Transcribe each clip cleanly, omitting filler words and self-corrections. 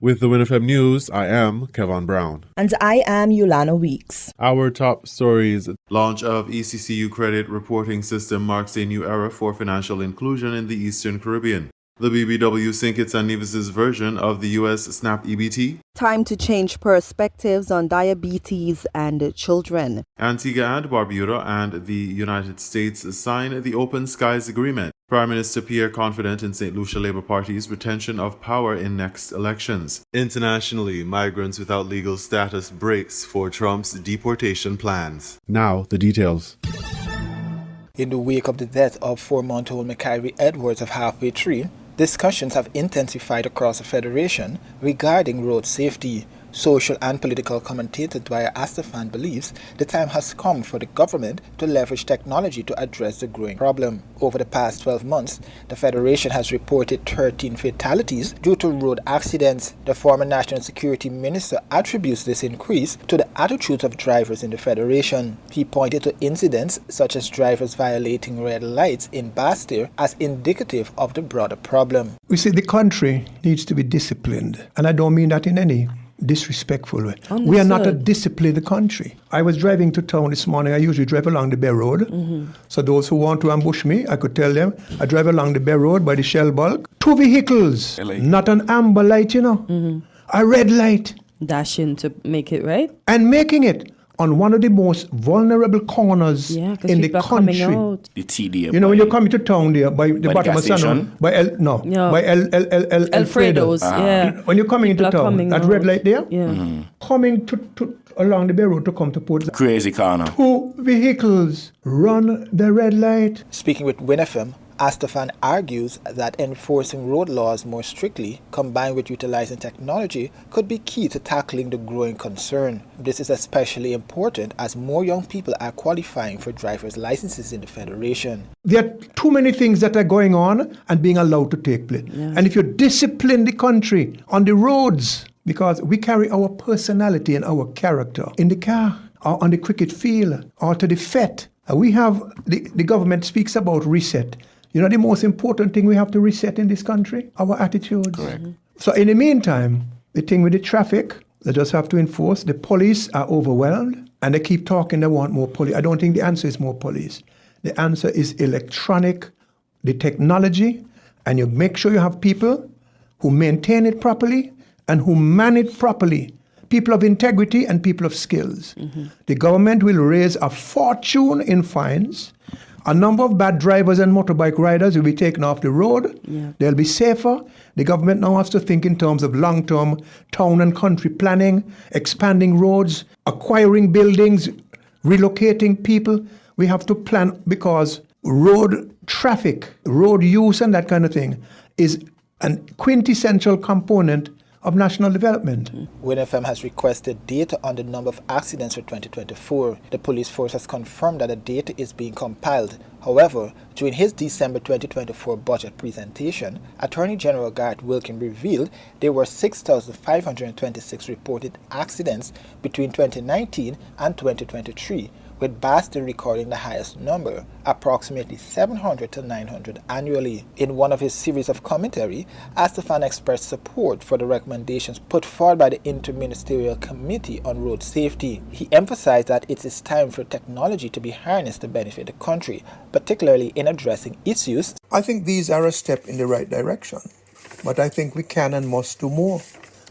With the WINN FM News, I am Kevin Brown. And I am Yulana Weeks. Our top stories. Launch of ECCU credit reporting system marks a new era for financial inclusion in the Eastern Caribbean. The BBW Sinkits and Nevis's version of the U.S. SNAP EBT. Time to change perspectives on diabetes and children. Antigua and Barbuda and the United States sign the Open Skies Agreement. Prime Minister Pierre confident in St. Lucia Labour Party's retention of power in next elections. Internationally, migrants without legal status brace for Trump's deportation plans. Now, the details. In the wake of the death of 4-month-old McKyree Edwards of Halfway Tree, discussions have intensified across the Federation regarding road safety. Social and political commentator Dwyer Astafan believes the time has come for the government to leverage technology to address the growing problem. Over the past 12 months, the Federation has reported 13 fatalities due to road accidents. The former National Security Minister attributes this increase to the attitudes of drivers in the Federation. He pointed to incidents such as drivers violating red lights in Bastille as indicative of the broader problem. We see the country needs to be disciplined, and I don't mean that in any disrespectful way. Understood. We are not a disciplined country. I was driving to town this morning. I usually drive along the Bay Road. Mm-hmm. So those who want to ambush me, I could tell them, I drive along the Bay Road by the Shell Bulk. 2 vehicles, really? Not an amber light, a red light. Dashing to make it right. And making it on one of the most vulnerable corners in the country. The TD. When you're coming to town there by the bottom of San by Alfredo's. When you're coming into town, that red light there, coming to along the Bay Road to come to Port. Crazy corner. 2 vehicles run the red light. Speaking with WINN FM, Astafan argues that enforcing road laws more strictly, combined with utilizing technology, could be key to tackling the growing concern. This is especially important as more young people are qualifying for driver's licenses in the Federation. There are too many things that are going on and being allowed to take place. Yeah. And if you discipline the country on the roads, because we carry our personality and our character in the car or on the cricket field or to the fete, we have, the government speaks about reset. The most important thing we have to reset in this country? Our attitudes. Correct. So in the meantime, the thing with the traffic, they just have to enforce. The police are overwhelmed and they keep talking they want more police. I don't think the answer is more police. The answer is electronic, the technology, and you make sure you have people who maintain it properly and who man it properly. People of integrity and people of skills. Mm-hmm. The government will raise a fortune in fines. A number of bad drivers and motorbike riders will be taken off the road. Yeah. They'll be safer. The government now has to think in terms of long-term town and country planning, expanding roads, acquiring buildings, relocating people. We have to plan because road traffic, road use and that kind of thing is a quintessential component of national development. WINN FM has requested data on the number of accidents for 2024. The police force has confirmed that the data is being compiled. However, during his December 2024 budget presentation, Attorney General Garrett Wilkin revealed there were 6,526 reported accidents between 2019 and 2023, with Bastille recording the highest number, approximately 700 to 900 annually. In one of his series of commentary, Astafan expressed support for the recommendations put forward by the Interministerial Committee on Road Safety. He emphasized that it is time for technology to be harnessed to benefit the country, particularly in addressing issues. I think these are a step in the right direction, but I think we can and must do more.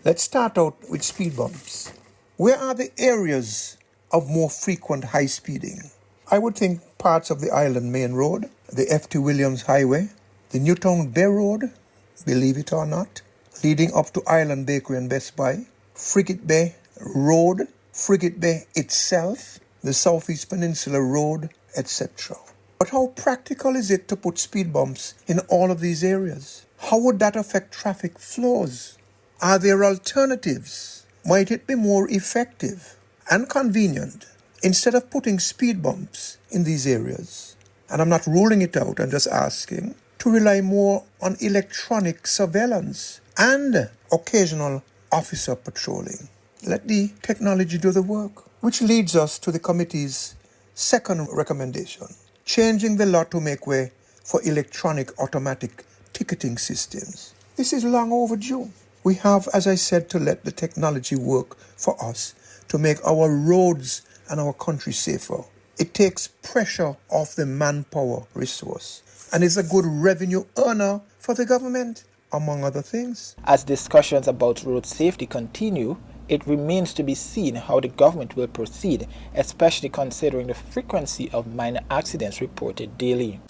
Let's start out with speed bumps. Where are the areas of more frequent high speeding? I would think parts of the Island Main Road, the F.T. Williams Highway, the Newtown Bay Road, believe it or not, leading up to Island Bakery and Best Buy, Frigate Bay Road, Frigate Bay itself, the Southeast Peninsula Road, etc. But how practical is it to put speed bumps in all of these areas? How would that affect traffic flows? Are there alternatives? Might it be more effective and convenient instead of putting speed bumps in these areas? And I'm not ruling it out, I'm just asking to rely more on electronic surveillance and occasional officer patrolling. Let the technology do the work. Which leads us to the committee's second recommendation, changing the law to make way for electronic automatic ticketing systems. This is long overdue. We have, as I said, to let the technology work for us to make our roads and our country safer. It takes pressure off the manpower resource and is a good revenue earner for the government, among other things. As discussions about road safety continue, it remains to be seen how the government will proceed, especially considering the frequency of minor accidents reported daily.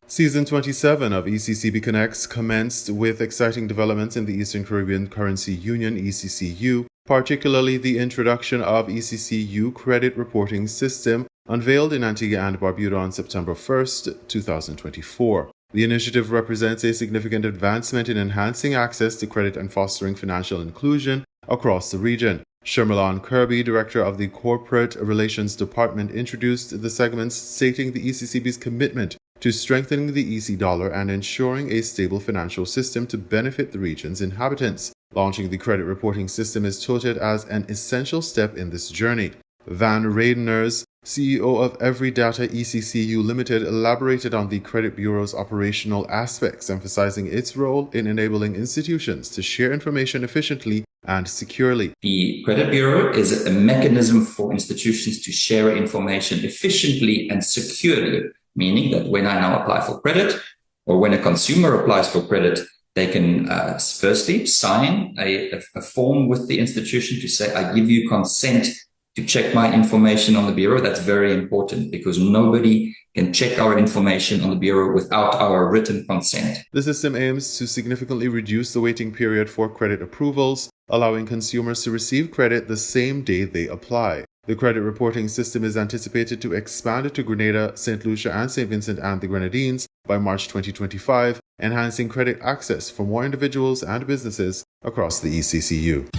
Season 27 of ECCB Connects commenced with exciting developments in the Eastern Caribbean Currency Union, ECCU, particularly the introduction of ECCU Credit Reporting System, unveiled in Antigua and Barbuda on September 1st, 2024. The initiative represents a significant advancement in enhancing access to credit and fostering financial inclusion across the region. Shermalan Kirby, Director of the Corporate Relations Department, introduced the segments, stating the ECCB's commitment to strengthening the EC dollar and ensuring a stable financial system to benefit the region's inhabitants. Launching the credit reporting system is touted as an essential step in this journey. Van Radeners, CEO of Every Data ECCU Limited, elaborated on the Credit Bureau's operational aspects, emphasizing its role in enabling institutions to share information efficiently and securely. The Credit Bureau is a mechanism for institutions to share information efficiently and securely, meaning that when I now apply for credit, or when a consumer applies for credit, they can firstly sign a form with the institution to say, I give you consent to check my information on the Bureau. That's very important because nobody can check our information on the Bureau without our written consent. The system aims to significantly reduce the waiting period for credit approvals, allowing consumers to receive credit the same day they apply. The credit reporting system is anticipated to expand to Grenada, St. Lucia, and St. Vincent and the Grenadines by March 2025, enhancing credit access for more individuals and businesses across the ECCU.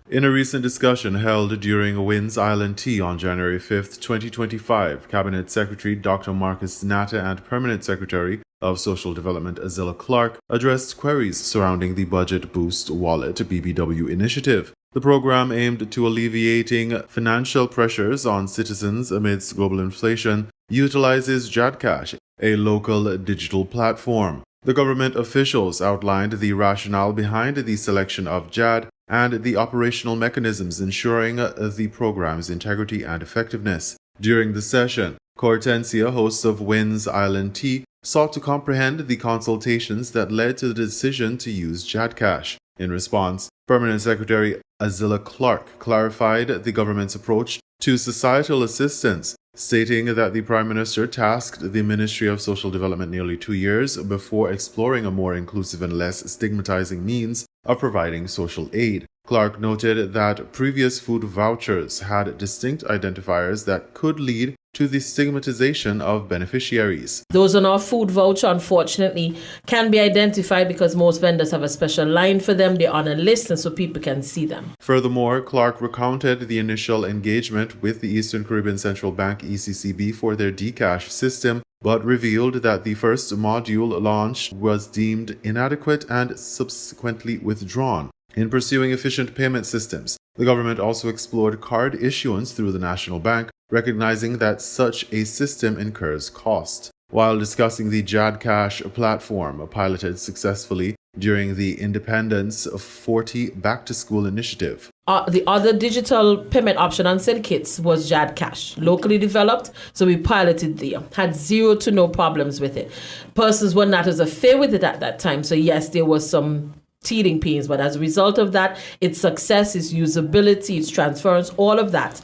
In a recent discussion held during WINN's Island Tea on January 5, 2025, Cabinet Secretary Dr. Marcus Natta and Permanent Secretary of Social Development Azilla Clark addressed queries surrounding the Budget Boost Wallet BBW initiative. The program, aimed to alleviating financial pressures on citizens amidst global inflation, utilizes JadCash, a local digital platform. The government officials outlined the rationale behind the selection of JAD and the operational mechanisms ensuring the program's integrity and effectiveness. During the session, Cortencia, host of WINN's Island Tea, sought to comprehend the consultations that led to the decision to use JadCash. In response, Permanent Secretary Azilla Clark clarified the government's approach to societal assistance, stating that the Prime Minister tasked the Ministry of Social Development nearly 2 years before exploring a more inclusive and less stigmatizing means of providing social aid. Clark noted that previous food vouchers had distinct identifiers that could lead to the stigmatization of beneficiaries. Those on our food voucher, unfortunately, can be identified because most vendors have a special line for them. They're on a list, and so people can see them. Furthermore, Clark recounted the initial engagement with the Eastern Caribbean Central Bank ECCB for their Dcash system, but revealed that the first module launched was deemed inadequate and subsequently withdrawn. In pursuing efficient payment systems, the government also explored card issuance through the National Bank, recognizing that such a system incurs cost. While discussing the JadCash platform piloted successfully during the Independence 40 Back to School initiative. The other digital payment option on St. Kitts was JadCash, locally developed, so we piloted there. Had zero to no problems with it. Persons were not as affair with it at that time, so yes, there was some teething pains, but as a result of that, its success, its usability, its transference, all of that,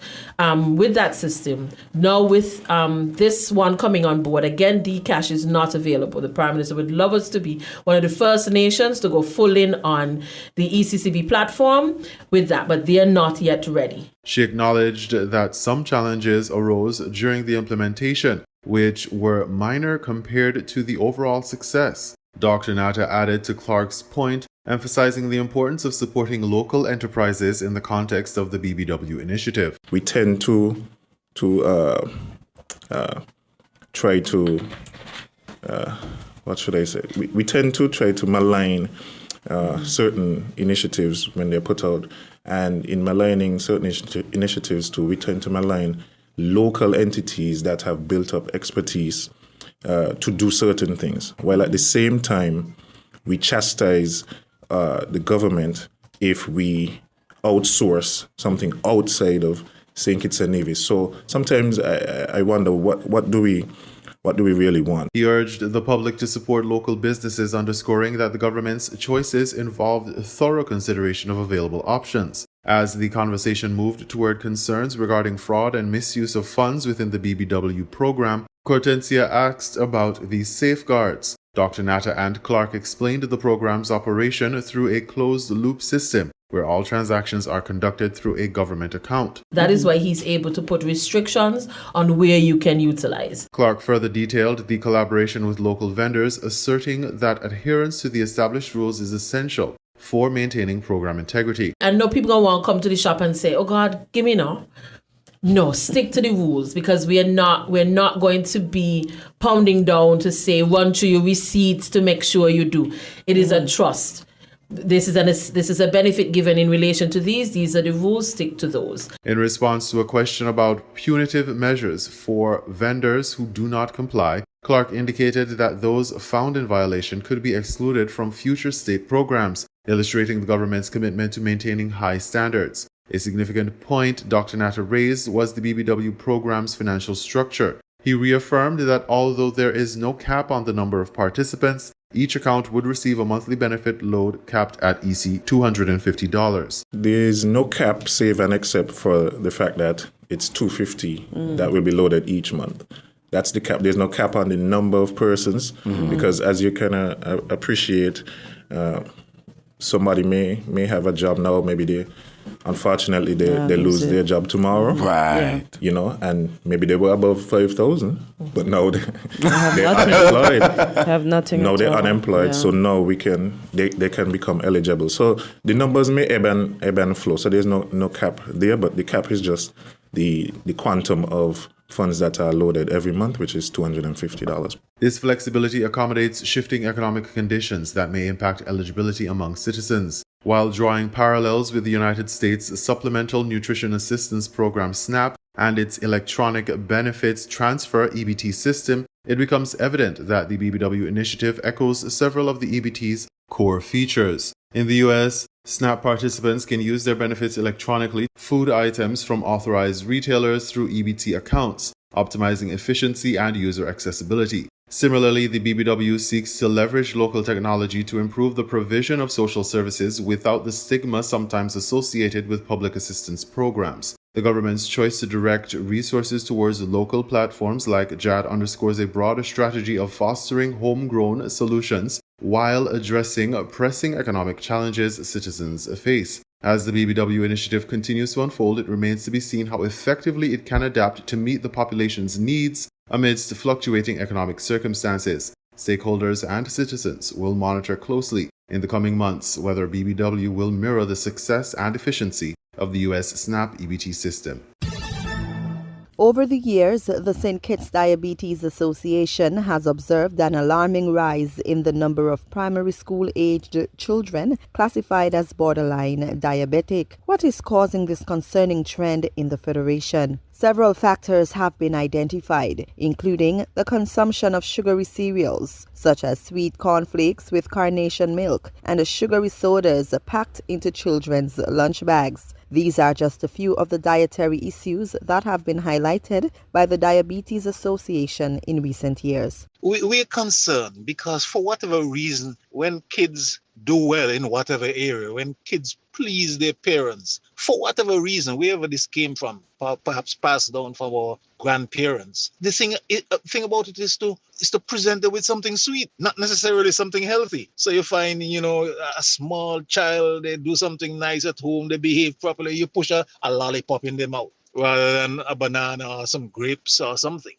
with that system. Now with this one coming on board, again, Dcash is not available. The Prime Minister would love us to be one of the first nations to go full in on the ECCB platform with that, but they are not yet ready. She acknowledged that some challenges arose during the implementation, which were minor compared to the overall success. Dr. Natta added to Clark's point, emphasizing the importance of supporting local enterprises in the context of the BBW initiative. We tend to try to, what should I say? We tend to try to malign certain initiatives when they're put out. And in maligning certain initiatives too, we tend to malign local entities that have built up expertise to do certain things, while at the same time we chastise the government if we outsource something outside of St. Kitts and Nevis. So sometimes I wonder what do we really want? He urged the public to support local businesses, underscoring that the government's choices involved thorough consideration of available options. As the conversation moved toward concerns regarding fraud and misuse of funds within the BBW program, Cortencia asked about these safeguards. Dr. Natta and Clark explained the program's operation through a closed-loop system where all transactions are conducted through a government account. That is why he's able to put restrictions on where you can utilize. Clark further detailed the collaboration with local vendors, asserting that adherence to the established rules is essential for maintaining program integrity. And no people gonna want to come to the shop and say, "Oh God, give me now." No, stick to the rules, because we're not going to be pounding down to say run through your receipts to make sure you do. It is a trust. This is a benefit given in relation to these. These are the rules. Stick to those. In response to a question about punitive measures for vendors who do not comply, Clark indicated that those found in violation could be excluded from future state programs, illustrating the government's commitment to maintaining high standards. A significant point Dr. Natta raised was the BBW program's financial structure. He reaffirmed that although there is no cap on the number of participants, each account would receive a monthly benefit load capped at EC $250. There is no cap, save and except for the fact that it's $250 that will be loaded each month. That's the cap. There's no cap on the number of persons because, as you can appreciate, somebody may have a job now, maybe they lose their job tomorrow. Right. You know, and maybe they were above 5,000, but now they're unemployed. Have nothing. Now they're unemployed, Yeah. so now they can become eligible. So the numbers may ebb and flow. So there's no cap there, but the cap is just the quantum of funds that are loaded every month, which is $250. This flexibility accommodates shifting economic conditions that may impact eligibility among citizens. While drawing parallels with the United States Supplemental Nutrition Assistance Program SNAP and its Electronic Benefits Transfer EBT system, it becomes evident that the BBW initiative echoes several of the EBT's core features. In the U.S., SNAP participants can use their benefits electronically, food items from authorized retailers through EBT accounts, optimizing efficiency and user accessibility. Similarly, the BBW seeks to leverage local technology to improve the provision of social services without the stigma sometimes associated with public assistance programs. The government's choice to direct resources towards local platforms like JAD underscores a broader strategy of fostering homegrown solutions while addressing pressing economic challenges citizens face. As the BBW initiative continues to unfold, it remains to be seen how effectively it can adapt to meet the population's needs amidst fluctuating economic circumstances. Stakeholders and citizens will monitor closely in the coming months whether BBW will mirror the success and efficiency of the U.S. SNAP EBT system. Over the years, the St. Kitts Diabetes Association has observed an alarming rise in the number of primary school-aged children classified as borderline diabetic. What is causing this concerning trend in the Federation? Several factors have been identified, including the consumption of sugary cereals, such as sweet cornflakes with carnation milk, and the sugary sodas packed into children's lunch bags. These are just a few of the dietary issues that have been highlighted by the Diabetes Association in recent years. We're concerned because for whatever reason, when kids do well in whatever area, when kids please their parents, for whatever reason, wherever this came from, perhaps passed down from our grandparents, the thing about it is to present them with something sweet, not necessarily something healthy. So you find, a small child, they do something nice at home, they behave properly, you push a lollipop in their mouth rather than a banana or some grapes or something,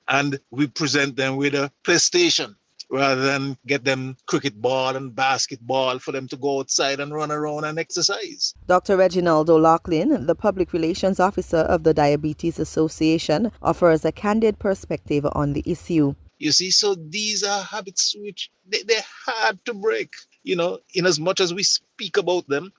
and we present them with a PlayStation rather than get them cricket ball and basketball for them to go outside and run around and exercise. Dr. Reginald O'Loughlin, the Public Relations Officer of the Diabetes Association, offers a candid perspective on the issue. You see, so these are habits which they're hard to break. In as much as we speak about them.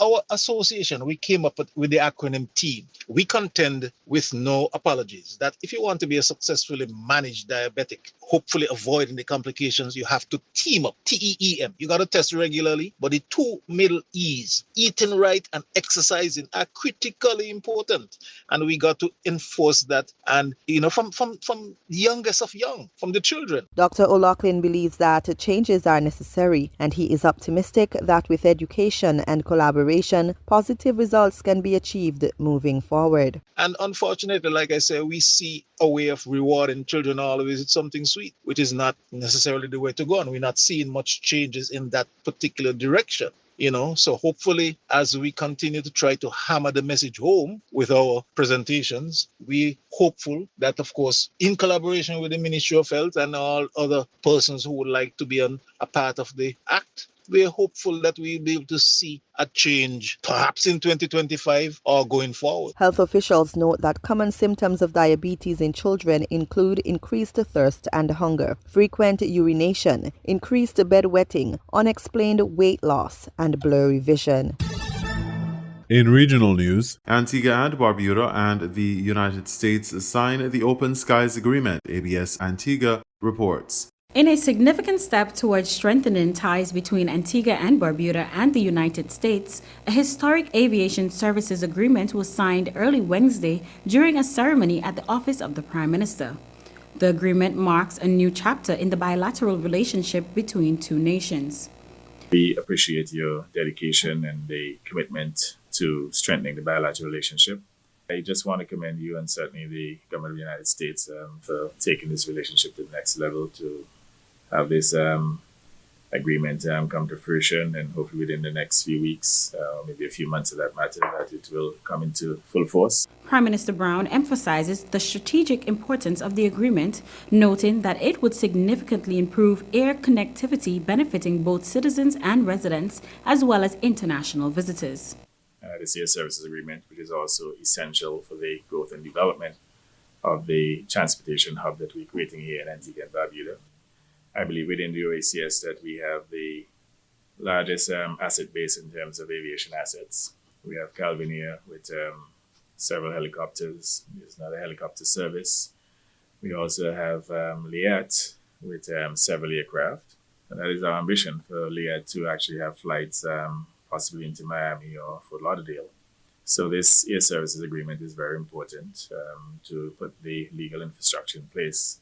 Our association, we came up with the acronym TEAM. We contend with no apologies. That if you want to be a successfully managed diabetic, hopefully avoiding the complications, you have to team up, TEEM. You got to test regularly, but the two middle E's, eating right and exercising, are critically important. And we got to enforce that. And, from the youngest of young, from the children. Dr. O'Loughlin believes that changes are necessary, and he is optimistic that with education and collaboration, positive results can be achieved moving forward. And unfortunately, like I say, we see a way of rewarding children always with something sweet, which is not necessarily the way to go. And we're not seeing much changes in that particular direction. So hopefully, as we continue to try to hammer the message home with our presentations, we hopeful that, of course, in collaboration with the Ministry of Health and all other persons who would like to be a part of the act, we're hopeful that we'll be able to see a change, perhaps in 2025 or going forward. Health officials note that common symptoms of diabetes in children include increased thirst and hunger, frequent urination, increased bedwetting, unexplained weight loss, and blurry vision. In regional news, Antigua and Barbuda and the United States sign the Open Skies Agreement, ABS Antigua reports. In a significant step towards strengthening ties between Antigua and Barbuda and the United States, a historic aviation services agreement was signed early Wednesday during a ceremony at the office of the Prime Minister. The agreement marks a new chapter in the bilateral relationship between two nations. We appreciate your dedication and the commitment to strengthening the bilateral relationship. I just want to commend you and certainly the government of the United States for taking this relationship to the next level, to have this agreement come to fruition, and hopefully within the next few weeks, maybe a few months of that matter, that it will come into full force. Prime Minister Brown emphasizes the strategic importance of the agreement, noting that it would significantly improve air connectivity benefiting both citizens and residents, as well as international visitors. This Air Services Agreement, which is also essential for the growth and development of the transportation hub that we're creating here in Antigua and Barbuda. I believe within the OACS that we have the largest asset base in terms of aviation assets. We have Calvin here with several helicopters. There's another helicopter service. We also have Liat with several aircraft. And that is our ambition for Liat to actually have flights possibly into Miami or Fort Lauderdale. So this Air Services Agreement is very important to put the legal infrastructure in place.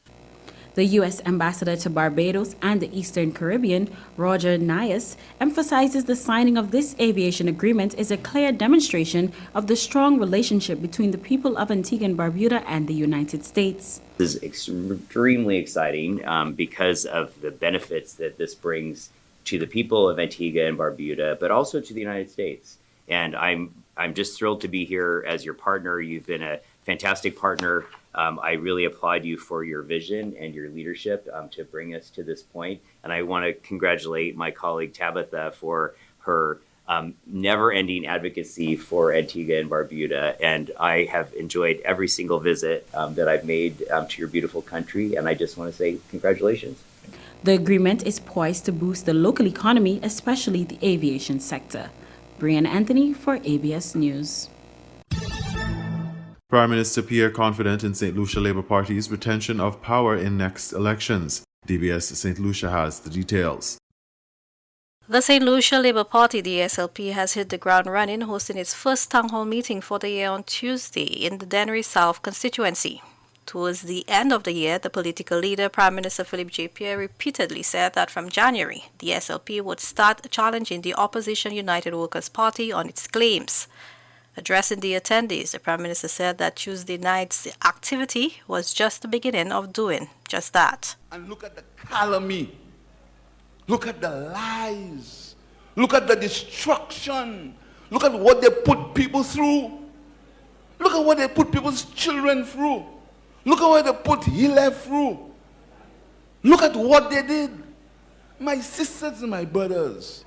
The U.S. Ambassador to Barbados and the Eastern Caribbean, Roger Nias, emphasizes the signing of this aviation agreement is a clear demonstration of the strong relationship between the people of Antigua and Barbuda and the United States. This is extremely exciting because of the benefits that this brings to the people of Antigua and Barbuda, but also to the United States. And I'm just thrilled to be here as your partner. You've been a fantastic partner. I really applaud you for your vision and your leadership to bring us to this point. And I want to congratulate my colleague Tabitha for her never-ending advocacy for Antigua and Barbuda. And I have enjoyed every single visit that I've made to your beautiful country. And I just want to say congratulations. The agreement is poised to boost the local economy, especially the aviation sector. Brian Anthony for ABS News. Prime Minister Pierre confident in St. Lucia Labour Party's retention of power in next elections. DBS St. Lucia has the details. The St. Lucia Labour Party, the SLP, has hit the ground running, hosting its first town hall meeting for the year on Tuesday in the Dennery South constituency. Towards the end of the year, the political leader, Prime Minister Philippe J. Pierre, repeatedly said that from January, the SLP would start challenging the opposition United Workers' Party on its claims. Addressing the attendees, the Prime Minister said that Tuesday night's activity was just the beginning of doing just that. And look at the calumny. Look at the lies. Look at the destruction. Look at what they put people through. Look at what they put people's children through. Look at what they put Hillel through. Look at what they did. My sisters and my brothers,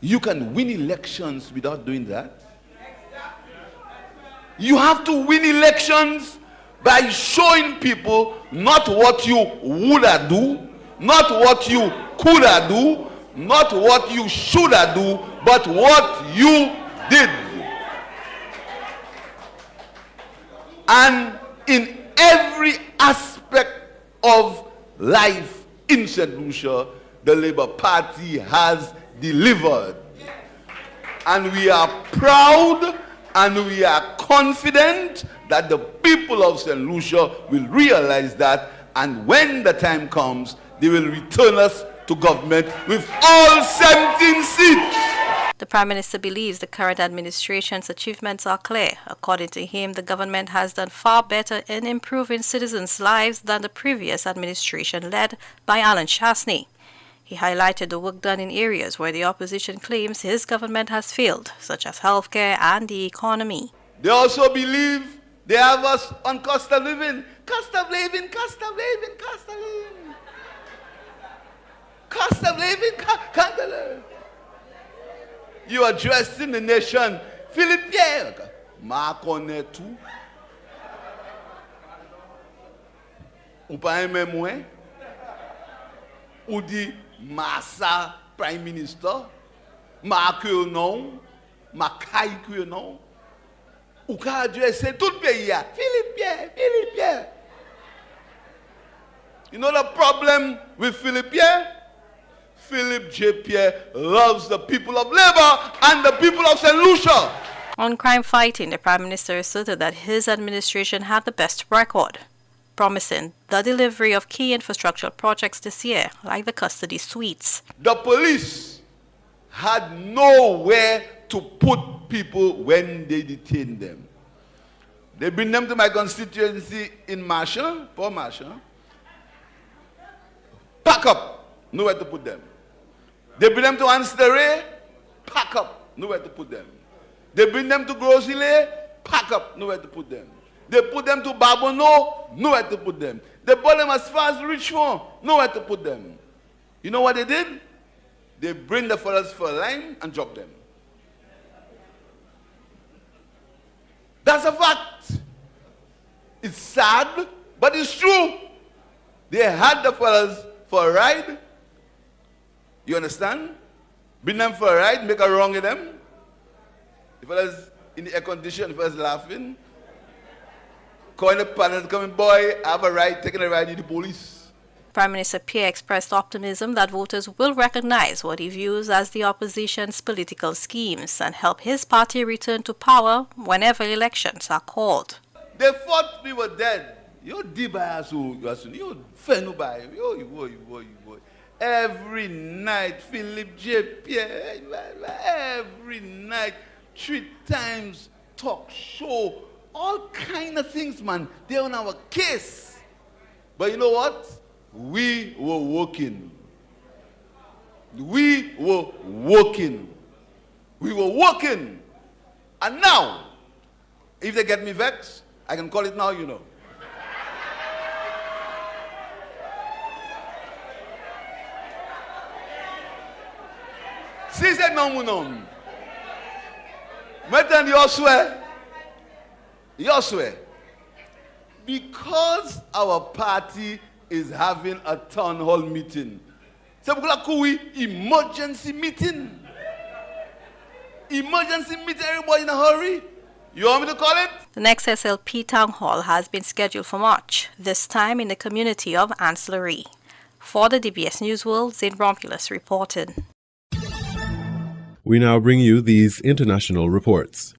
you can win elections without doing that. You have to win elections by showing people not what you woulda do, not what you coulda do, Not what you should have do, but what you did. And in every aspect of life in St. Lucia, the Labour Party has delivered. And we are proud and we are confident that the people of St. Lucia will realize that, and when the time comes, they will return us to government with all 17 seats. The Prime Minister believes the current administration's achievements are clear. According to him, the government has done far better in improving citizens' lives than the previous administration led by Alan Chasney. He highlighted the work done in areas where the opposition claims his government has failed, such as healthcare and the economy. They also believe they have us on cost of living. Cost of living, cost of living, cost of living. Cost of living, cost of living. You are addressing the nation. Philippe Pierre, Marc on est tout. Ou pas un même moins. Ou dit Massa Prime Minister. Marc non. Macaille non. Ou ka adresser tout le pays. Philippe Pierre, Philippe Pierre. You know the problem with Philippe Pierre? Philippe J. Pierre loves the people of Labour and the people of St. Lucia. On crime fighting, the Prime Minister asserted that his administration had the best record, promising the delivery of key infrastructural projects this year, like the custody suites. The police had nowhere to put people when they detained them. They bring them to my constituency in Marshall, Port Marshall. Pack up, nowhere to put them. They bring them to Ansteray, pack up, nowhere to put them. They bring them to Grosile, pack up, nowhere to put them. They put them to Barbono, nowhere to put them. They brought them as far as Richmond, nowhere to put them. You know what they did? They bring the fellas for a line and drop them. That's a fact. It's sad, but it's true. They had the fellas for a ride. You understand? Bring them for a ride, make a wrong in them. The fellas in the air condition, the fellas laughing. Calling the panel, coming, boy, I have a ride, taking a ride in the police. Prime Minister Pierre expressed optimism that voters will recognize what he views as the opposition's political schemes and help his party return to power whenever elections are called. They thought we were dead. You diba you fenu by you. Every night, Philippe J. Pierre, every night, 3 times talk show, all kind of things, man. They're on our case. But you know what? We were working. We were working. We were working. And now, if they get me vexed, I can call it now, you know. Si c'est non, mon homme. Maintenant, you swear. Because our party is having a town hall meeting. C'est pourquoi emergency meeting. Emergency meeting, everybody in a hurry. You want me to call it? The next SLP town hall has been scheduled for March, this time in the community of Ancillary. For the DBS News World, Zane Romulus reported. We now bring you these international reports.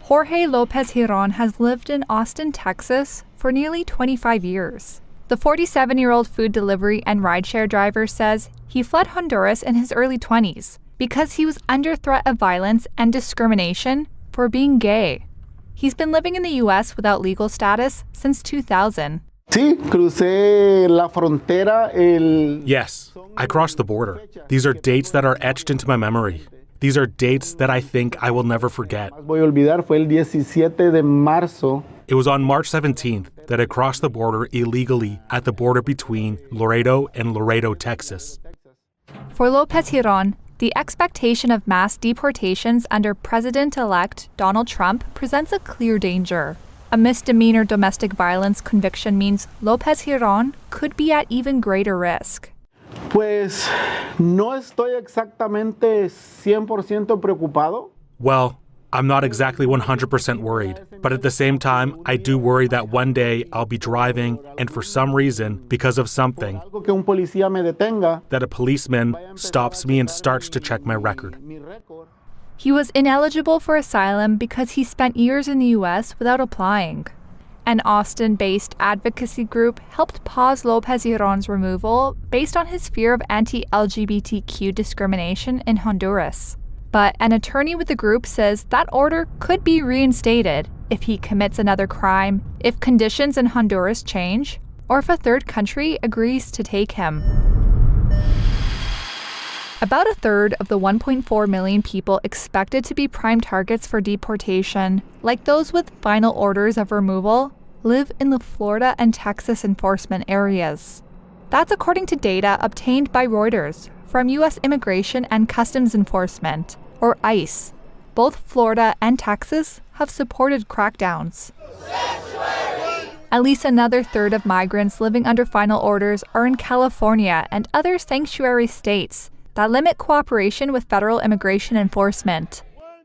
Jorge Lopez Giron has lived in Austin, Texas for nearly 25 years. The 47-year-old food delivery and rideshare driver says he fled Honduras in his early 20s because he was under threat of violence and discrimination for being gay. He's been living in the U.S. without legal status since 2000. Yes, I crossed the border. These are dates that are etched into my memory. These are dates that I think I will never forget. It was on March 17th that I crossed the border illegally at the border between Laredo and Laredo, Texas. For Lopez Giron, the expectation of mass deportations under President-elect Donald Trump presents a clear danger. A misdemeanor domestic violence conviction means Lopez Giron could be at even greater risk. Pues no estoy exactamente 100% preocupado. Well, I'm not exactly 100% worried, but at the same time, I do worry that one day I'll be driving and for some reason, because of something, that a policeman stops me and starts to check my record. He was ineligible for asylum because he spent years in the U.S. without applying. An Austin-based advocacy group helped pause Lopez Giron's removal based on his fear of anti-LGBTQ discrimination in Honduras. But an attorney with the group says that order could be reinstated if he commits another crime, if conditions in Honduras change, or if a third country agrees to take him. About a third of the 1.4 million people expected to be prime targets for deportation, like those with final orders of removal, live in the Florida and Texas enforcement areas. That's according to data obtained by Reuters from U.S. Immigration and Customs Enforcement, or ICE. Both Florida and Texas have supported crackdowns. At least another third of migrants living under final orders are in California and other sanctuary states that limit cooperation with federal immigration enforcement.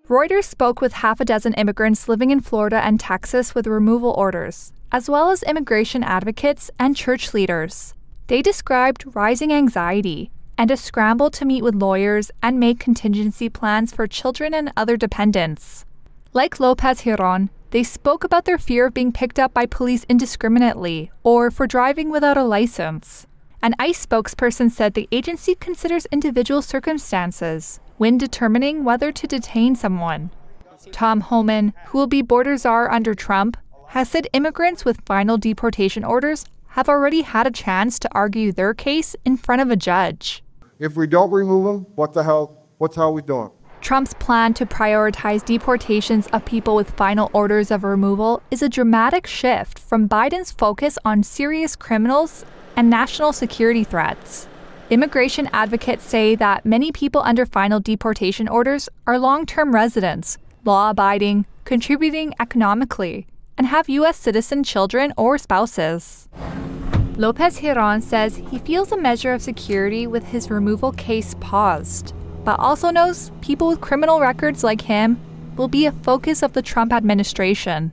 Reuters spoke with half a dozen immigrants living in Florida and Texas with removal orders, as well as immigration advocates and church leaders. They described rising anxiety and a scramble to meet with lawyers and make contingency plans for children and other dependents. Like Lopez Giron, they spoke about their fear of being picked up by police indiscriminately or for driving without a license. An ICE spokesperson said the agency considers individual circumstances when determining whether to detain someone. Tom Homan, who will be border czar under Trump, has said immigrants with final deportation orders have already had a chance to argue their case in front of a judge. If we don't remove them, what's we doing? Trump's plan to prioritize deportations of people with final orders of removal is a dramatic shift from Biden's focus on serious criminals and national security threats. Immigration advocates say that many people under final deportation orders are long-term residents, law-abiding, contributing economically, and have U.S. citizen children or spouses. Lopez Giron says he feels a measure of security with his removal case paused, but also knows people with criminal records like him will be a focus of the Trump administration.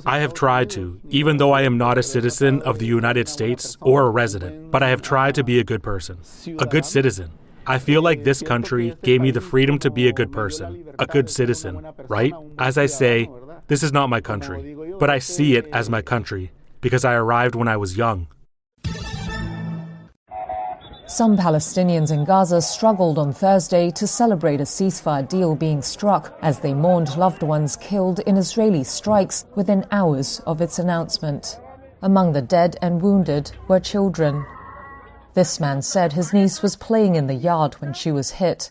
I have tried to, even though I am not a citizen of the United States or a resident, but I have tried to be a good person, a good citizen. I feel like this country gave me the freedom to be a good person, a good citizen, right? As I say, this is not my country, but I see it as my country because I arrived when I was young. Some Palestinians in Gaza struggled on Thursday to celebrate a ceasefire deal being struck as they mourned loved ones killed in Israeli strikes within hours of its announcement. Among the dead and wounded were children. This man said his niece was playing in the yard when she was hit.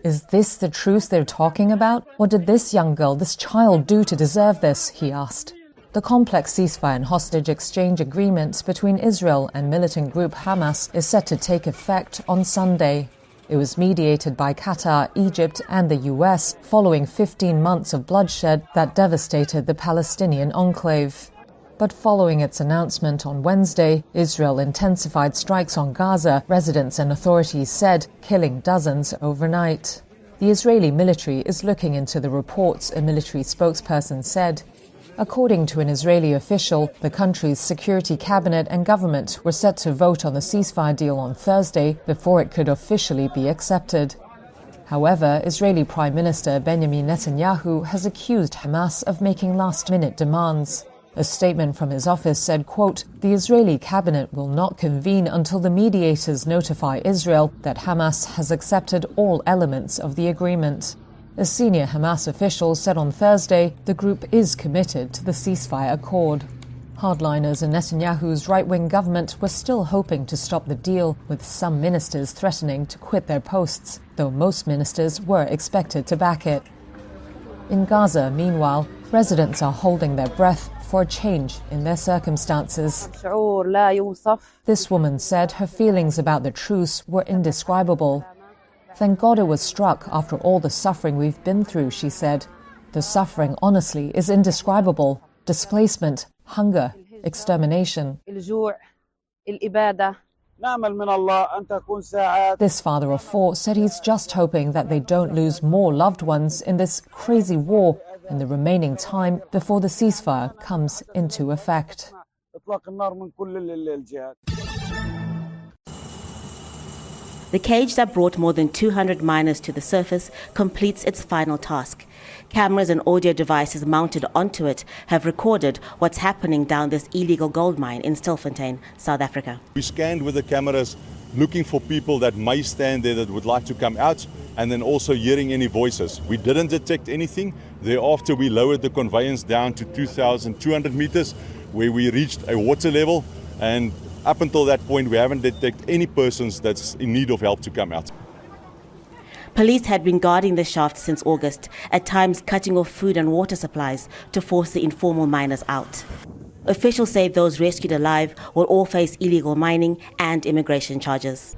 Is this the truce they're talking about? What did this young girl, this child, do to deserve this? He asked. The complex ceasefire and hostage exchange agreement between Israel and militant group Hamas is set to take effect on Sunday. It was mediated by Qatar, Egypt, and the US following 15 months of bloodshed that devastated the Palestinian enclave. But following its announcement on Wednesday, Israel intensified strikes on Gaza, residents and authorities said, killing dozens overnight. The Israeli military is looking into the reports, a military spokesperson said. According to an Israeli official, the country's security cabinet and government were set to vote on the ceasefire deal on Thursday before it could officially be accepted. However, Israeli Prime Minister Benjamin Netanyahu has accused Hamas of making last-minute demands. A statement from his office said, quote, "The Israeli cabinet will not convene until the mediators notify Israel that Hamas has accepted all elements of the agreement." A senior Hamas official said on Thursday the group is committed to the ceasefire accord. Hardliners in Netanyahu's right-wing government were still hoping to stop the deal, with some ministers threatening to quit their posts, though most ministers were expected to back it. In Gaza, meanwhile, residents are holding their breath for a change in their circumstances. This woman said her feelings about the truce were indescribable. "Thank God it was struck after all the suffering we've been through," she said. "The suffering, honestly, is indescribable. Displacement, hunger, extermination. This father of four said he's just hoping that they don't lose more loved ones in this crazy war in the remaining time before the ceasefire comes into effect. The cage that brought more than 200 miners to the surface completes its final task. Cameras and audio devices mounted onto it have recorded what's happening down this illegal gold mine in Stilfontein, South Africa. We scanned with the cameras looking for people that may stand there that would like to come out, and then also hearing any voices. We didn't detect anything. Thereafter, we lowered the conveyance down to 2,200 meters, where we reached a water level, and up until that point, we haven't detected any persons that's in need of help to come out. Police had been guarding the shaft since August, at times cutting off food and water supplies to force the informal miners out. Officials say those rescued alive will all face illegal mining and immigration charges.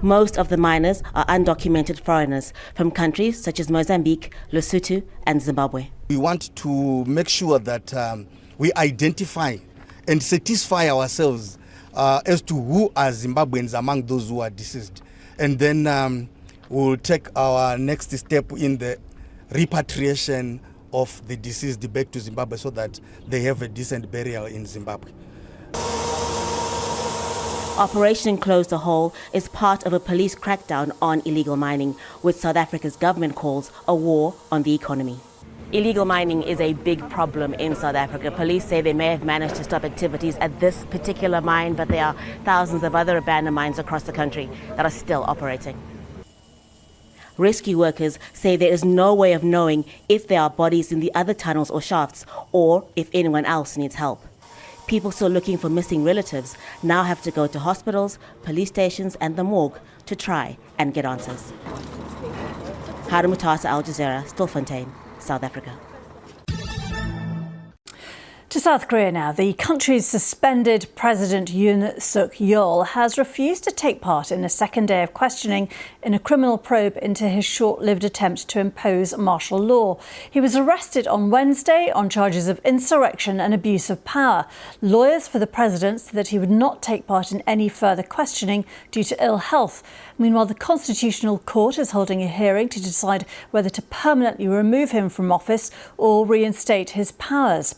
Most of the miners are undocumented foreigners from countries such as Mozambique, Lesotho and Zimbabwe. We want to make sure that we identify and satisfy ourselves as to who are Zimbabweans among those who are deceased. And then we'll take our next step in the repatriation of the deceased back to Zimbabwe so that they have a decent burial in Zimbabwe. Operation Close the Hole is part of a police crackdown on illegal mining, which South Africa's government calls a war on the economy. Illegal mining is a big problem in South Africa. Police say they may have managed to stop activities at this particular mine, but there are thousands of other abandoned mines across the country that are still operating. Rescue workers say there is no way of knowing if there are bodies in the other tunnels or shafts, or if anyone else needs help. People still looking for missing relatives now have to go to hospitals, police stations and the morgue to try and get answers. Hara Mutasa, Al Jazeera, Stilfontein, South Africa. To South Korea now. The country's suspended President Yoon Suk-yeol has refused to take part in a second day of questioning in a criminal probe into his short-lived attempt to impose martial law. He was arrested on Wednesday on charges of insurrection and abuse of power. Lawyers for the president said that he would not take part in any further questioning due to ill health. Meanwhile, the Constitutional Court is holding a hearing to decide whether to permanently remove him from office or reinstate his powers.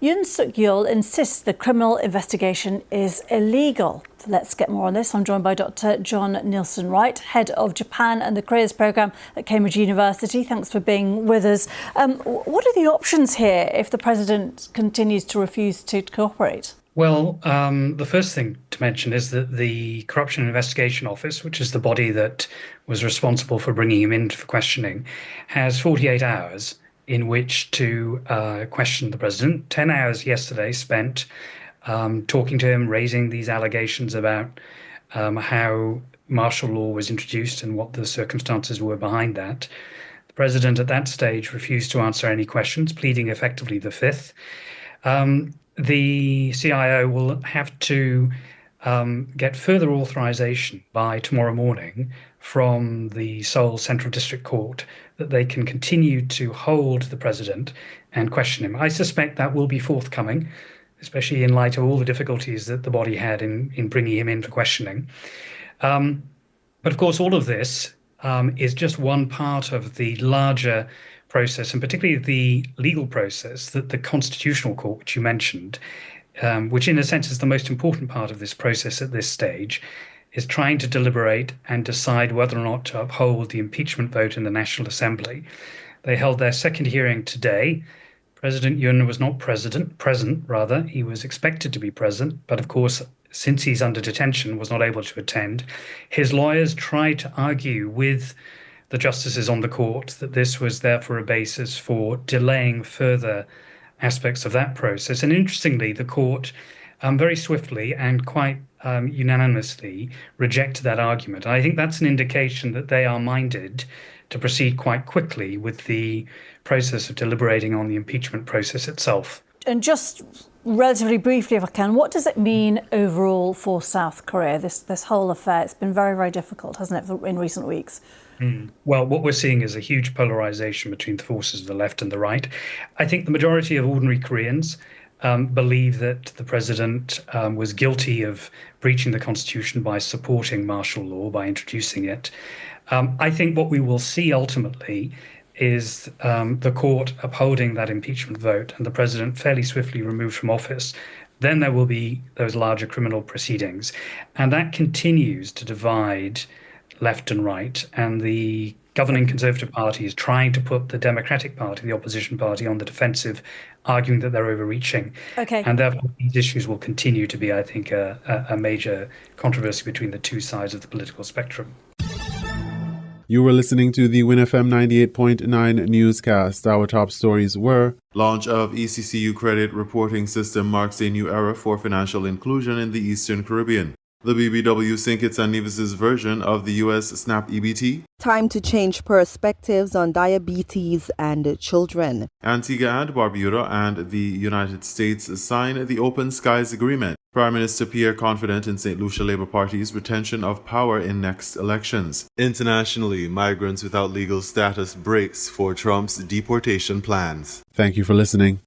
Yoon Suk-yeol insists the criminal investigation is illegal. Let's get more on this. I'm joined by Dr. John Nielsen-Wright, head of Japan and the Koreas programme at Cambridge University. Thanks for being with us. What are the options here if the president continues to refuse to cooperate? Well, the first thing to mention is that the Corruption Investigation Office, which is the body that was responsible for bringing him in for questioning, has 48 hours in which to question the president. 10 hours yesterday spent talking to him, raising these allegations about how martial law was introduced and what the circumstances were behind that. The president at that stage refused to answer any questions, pleading effectively the fifth. The CIO will have to get further authorization by tomorrow morning from the Seoul Central District Court that they can continue to hold the president and question him. I suspect that will be forthcoming, especially in light of all the difficulties that the body had in bringing him in for questioning. But of course, all of this is just one part of the larger process, and particularly the legal process that the Constitutional Court, which you mentioned, which in a sense is the most important part of this process at this stage, is trying to deliberate and decide whether or not to uphold the impeachment vote in the National Assembly. They held their second hearing today. President Yoon was not present. He was expected to be present, but of course, since he's under detention, was not able to attend. His lawyers tried to argue with the justices on the court that this was therefore a basis for delaying further aspects of that process. And interestingly, the court very swiftly and quite unanimously rejected that argument. And I think that's an indication that they are minded to proceed quite quickly with the process of deliberating on the impeachment process itself. And just relatively briefly, if I can, what does it mean overall for South Korea, this whole affair? It's been very, very difficult, hasn't it, in recent weeks? Well, what we're seeing is a huge polarization between the forces of the left and the right. I think the majority of ordinary Koreans believe that the president was guilty of breaching the Constitution by supporting martial law, by introducing it. I think what we will see ultimately is the court upholding that impeachment vote and the president fairly swiftly removed from office. Then there will be those larger criminal proceedings. And that continues to divide left and right. And the governing Conservative Party is trying to put the Democratic Party, the opposition party, on the defensive, arguing that they're overreaching. Okay. And therefore, these issues will continue to be, I think, a major controversy between the two sides of the political spectrum. You were listening to the WINN FM 98.9 newscast. Our top stories were: launch of ECCU credit reporting system marks a new era for financial inclusion in the Eastern Caribbean. The BBW St. Kitts and Nevis' version of the U.S. SNAP EBT. Time to change perspectives on diabetes and children. Antigua and Barbuda and the United States sign the Open Skies Agreement. Prime Minister Pierre confident in St. Lucia Labour Party's retention of power in next elections. Internationally, migrants without legal status brace for Trump's deportation plans. Thank you for listening.